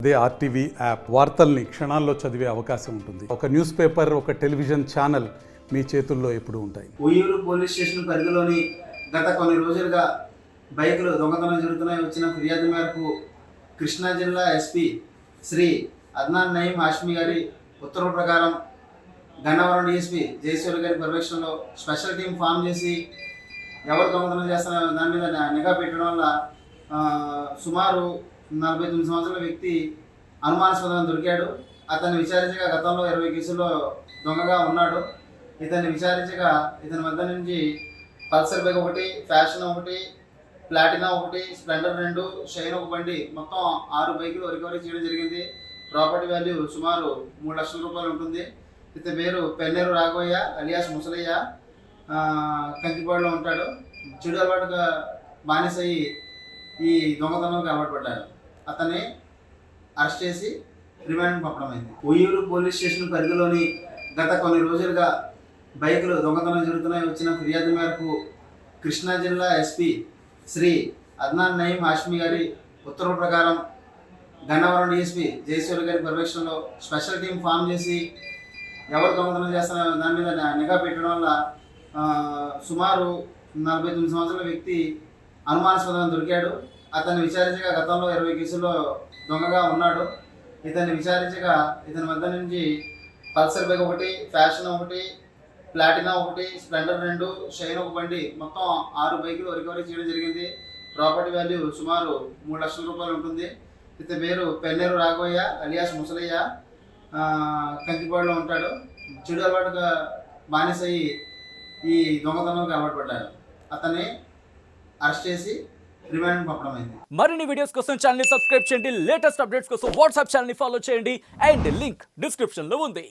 అదే RTV app వార్తల్ని క్షణాల్లో చదివే అవకాశం ఉంటుంది. ఒక న్యూస్ పేపర్, ఒక టెలివిజన్ ఛానల్ మీ చేతుల్లో ఎప్పుడూ ఉంటాయి. ఉయ్యూరు పోలీస్ స్టేషన్ పరిధిలోని గత కొన్ని రోజులుగా బైకులు దొంగతనం జరుగుతున్నాయి వచ్చిన ఫిర్యాదు మేరకు కృష్ణా జిల్లా ఎస్పీ శ్రీ అద్నాన్ నయీం హాష్మి గారి ఉత్తర్వుల ప్రకారం గన్నవరం డిఎస్పీ జయసూర్య గారి పర్యవేక్షణలో స్పెషల్ టీం ఫామ్ చేసి ఎవరు దొంగతనం చేస్తున్న దాని మీద నిఘా పెట్టడం వల్ల సుమారు 49 సంవత్సరాల వ్యక్తి అనుమానాస్పదంగా దొరికాడు. అతన్ని విచారించగా గతంలో 20 కేసుల్లో దొంగగా ఉన్నాడు. ఇతన్ని విచారించగా ఇతని వద్ద నుంచి పల్సర్ బైక్ ఒకటి, ఫ్యాషన్ ఒకటి, ప్లాటినా ఒకటి, స్ప్లెండర్ 2, షైన్ ఒక బండి, మొత్తం 6 బైకులు రికవరీ చేయడం జరిగింది. ప్రాపర్టీ వాల్యూ సుమారు 3 లక్షల రూపాయలు ఉంటుంది. ఇతని పేరు పెన్నేరు రాఘవయ్య అలియాస్ ముసలయ్య, కంకిపాడులో ఉంటాడు. చెడు అలవాటుగా బానిసయ్యి ఈ దొంగతనానికి అలవాటు పడ్డాడు. అతన్ని అరెస్ట్ చేసి రిమాండ్ పంపడమైంది. ఉయ్యూరు పోలీస్ స్టేషన్ పరిధిలోని గత కొన్ని రోజులుగా బైకులు దొంగతనం జరుగుతున్నాయి వచ్చిన ఫిర్యాదు మేరకు కృష్ణా జిల్లా ఎస్పీ శ్రీ అద్నాన్ నయీం హాష్మి గారి ఉత్తర్వుల ప్రకారం గన్నవరం డిఎస్పీ జయసూర్య గారి పర్యవేక్షణలో స్పెషల్ టీం ఫామ్ చేసి ఎవరు దొంగతనం చేస్తున్న దాని మీద నిఘా పెట్టడం వల్ల సుమారు 49 సంవత్సరాల వ్యక్తి అనుమానాస్పదంగా దొరికాడు. అతన్ని విచారించగా గతంలో 20 కేసుల్లో దొంగగా ఉన్నాడు. ఇతన్ని విచారించగా ఇతని వద్ద నుంచి పల్సర్ బైక్ ఒకటి, ఫ్యాషన్ ఒకటి, ప్లాటినా ఒకటి, స్ప్లెండర్ 2, షైన్ ఒక బండి, మొత్తం 6 బైకులు రికవరీ చేయడం జరిగింది. ప్రాపర్టీ వాల్యూ సుమారు 3 లక్షల రూపాయలు ఉంటుంది. ఇతని పేరు పెన్నేరు రాఘవయ్య అలియాస్ ముసలయ్య, కంకిపాడులో ఉంటాడు. చెడు అలవాటుగా బానిసయ్యి ఈ దొంగతనానికి అలవాటు పడ్డాడు. అతన్ని అరెస్ట్ చేసి రిమాండ్ పంపడమైంది. మరిన్ని వీడియోస్ కోసం ఛానల్ ని సబ్స్క్రైబ్ చేయండి. లేటెస్ట్ అప్డేట్స్ కోసం వాట్సాప్ ఛానల్ ని ఫాలో చేయండి. అండ్ లింక్ డిస్క్రిప్షన్ లో ఉంది.